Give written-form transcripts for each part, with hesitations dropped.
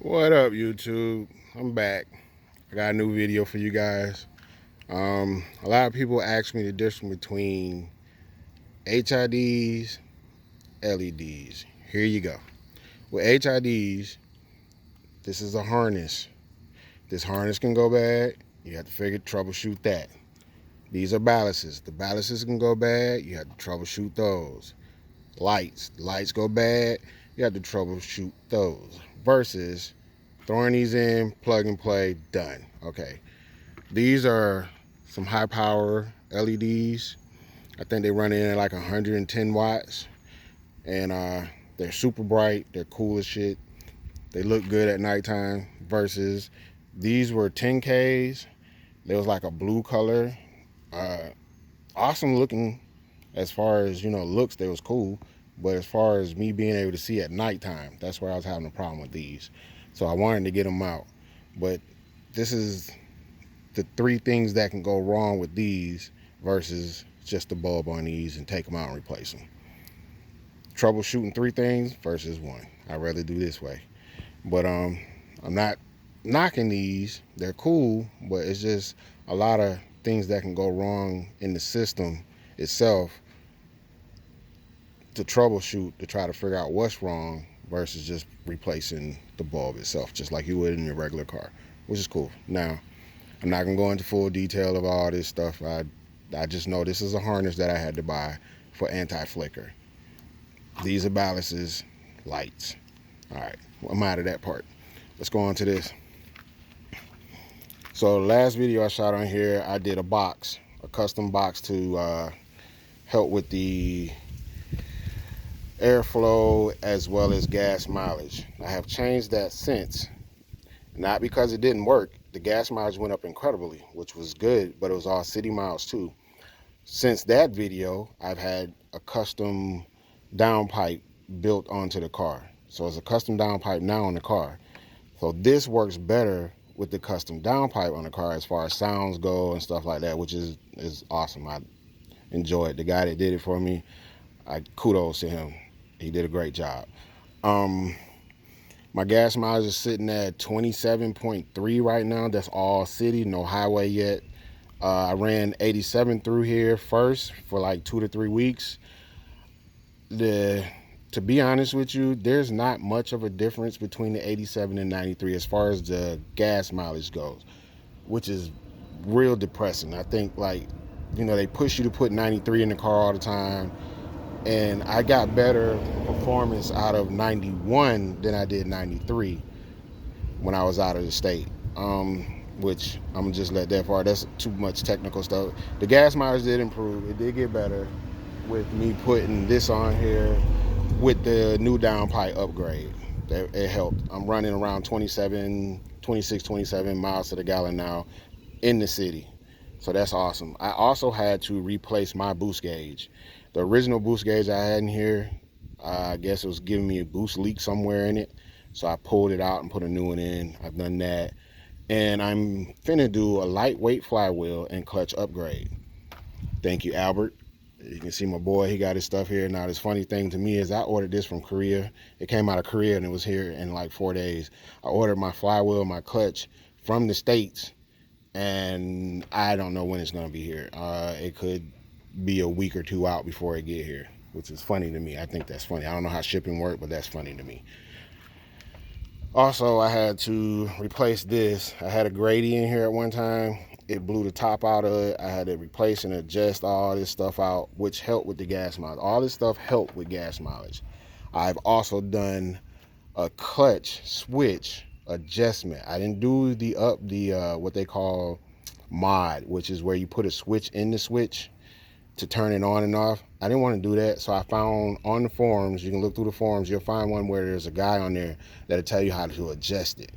What up, YouTube? I'm back. I got a new video for you guys. A lot of people ask me the difference between H.I.Ds, LEDs. Here you go. With H.I.Ds, this is a harness. This harness can go bad. You have to troubleshoot that. These are balances. The balances can go bad. You have to troubleshoot those. Lights go bad. You have to troubleshoot those. Versus throwing these in, plug and play, done. Okay. These are some high power LEDs. I think they run in at like 110 watts, and they're super bright. They're cool as shit. They look good at nighttime. Versus these were 10Ks. They was like a blue color. Uh, awesome looking as far as looks. They was cool, but as far as me being able to see at nighttime, that's where I was having a problem with these. So I wanted to get them out, but this is the three things that can go wrong with these versus just the bulb on these and take them out and replace them. Troubleshooting three things versus one. I'd rather do this way. But I'm not knocking these. They're cool, but it's just a lot of things that can go wrong in the system itself to troubleshoot to try to figure out what's wrong versus just replacing the bulb itself, just like you would in your regular car, which is cool. Now, I'm not gonna go into full detail of all this stuff. I just know this is a harness that I had to buy for anti-flicker. These are balances, lights. All right, well, I'm out of that part. Let's go on to this. So the last video I shot on here, I did a custom box to help with the airflow as well as gas mileage. I have changed that since, not because it didn't work. The gas mileage went up incredibly, which was good, but it was all city miles too. Since that video, I've had a custom downpipe built onto the car. So it's a custom downpipe now on the car. So this works better with the custom downpipe on the car as far as sounds go and stuff like that, which is awesome. I enjoy it. The guy that did it for me, kudos to him. He did a great job. My gas mileage is sitting at 27.3 right now. That's all city, no highway yet. I ran 87 through here first for like 2 to 3 weeks. To be honest with you, there's not much of a difference between the 87 and 93 as far as the gas mileage goes, which is real depressing. I think they push you to put 93 in the car all the time, and I got better performance out of 91 than I did 93 when I was out of the state. Which I'm gonna just let that part. That's too much technical stuff. The gas mileage did improve. It did get better with me putting this on here with the new downpipe upgrade. It helped. I'm running around 26, 27 miles to the gallon now in the city. So that's awesome. I also had to replace my boost gauge. The original boost gauge I had in here, I guess it was giving me a boost leak somewhere in it. So I pulled it out and put a new one in. I've done that. And I'm finna do a lightweight flywheel and clutch upgrade. Thank you, Albert. You can see my boy, he got his stuff here. Now, this funny thing to me is I ordered this from Korea. It came out of Korea and it was here in like 4 days. I ordered my flywheel, my clutch from the States, and I don't know when it's gonna be here. It could be a week or two out before it get here, which is funny to me. I think that's funny. I don't know how shipping works, but that's funny to me. Also, I had to replace this. I had a Grady in here at one time. It blew the top out of it. I had to replace and adjust all this stuff out, which helped with the gas mileage. All this stuff helped with gas mileage. I've also done a clutch switch adjustment. I didn't do the what they call mod, which is where you put a switch in the switch to turn it on and off. I didn't want to do that, so I found on the forums, you can look through the forums, you'll find one where there's a guy on there that'll tell you how to adjust it.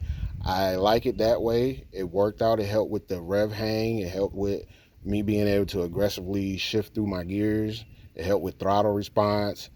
I like it that way. It worked out. It helped with the rev hang. It helped with me being able to aggressively shift through my gears. It helped with throttle response.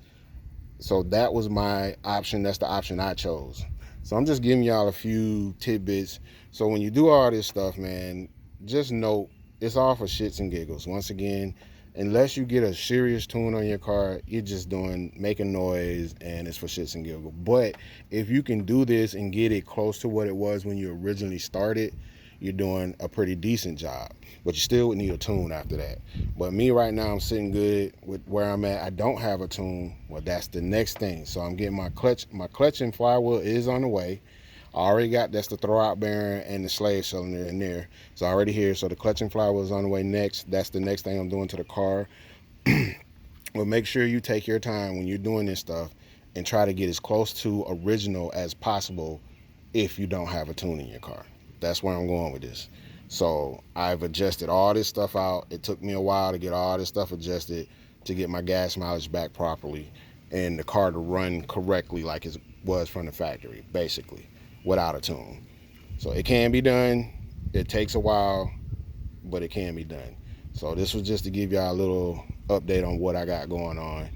So that was my option. That's the option I chose. So I'm just giving y'all a few tidbits. So when you do all this stuff, man, just note it's all for shits and giggles. Once again, unless you get a serious tune on your car, you're just doing making noise and it's for shits and giggles. But if you can do this and get it close to what it was when you originally started, you're doing a pretty decent job. But you still would need a tune after that. But me right now, I'm sitting good with where I'm at. I don't have a tune. Well, that's the next thing. So I'm getting my clutch. My clutch and flywheel is on the way. I already got, that's the throwout bearing and the slave cylinder in there. It's already here. So the clutch and flywheel is on the way next. That's the next thing I'm doing to the car. But make sure you take your time when you're doing this stuff and try to get as close to original as possible if you don't have a tune in your car. That's where I'm going with this. So I've adjusted all this stuff out. It took me a while to get all this stuff adjusted to get my gas mileage back properly and the car to run correctly like it was from the factory, basically, without a tune. So it can be done. It takes a while, but it can be done. So this was just to give y'all a little update on what I got going on.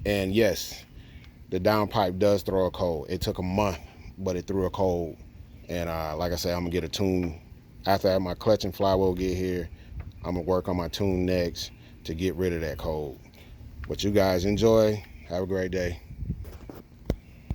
And yes, the downpipe does throw a cold. It took a month, but it threw a cold. And like I said, I'm gonna get a tune after I have my clutch and flywheel get here. I'm gonna work on my tune next to get rid of that cold. But you guys enjoy. Have a great day.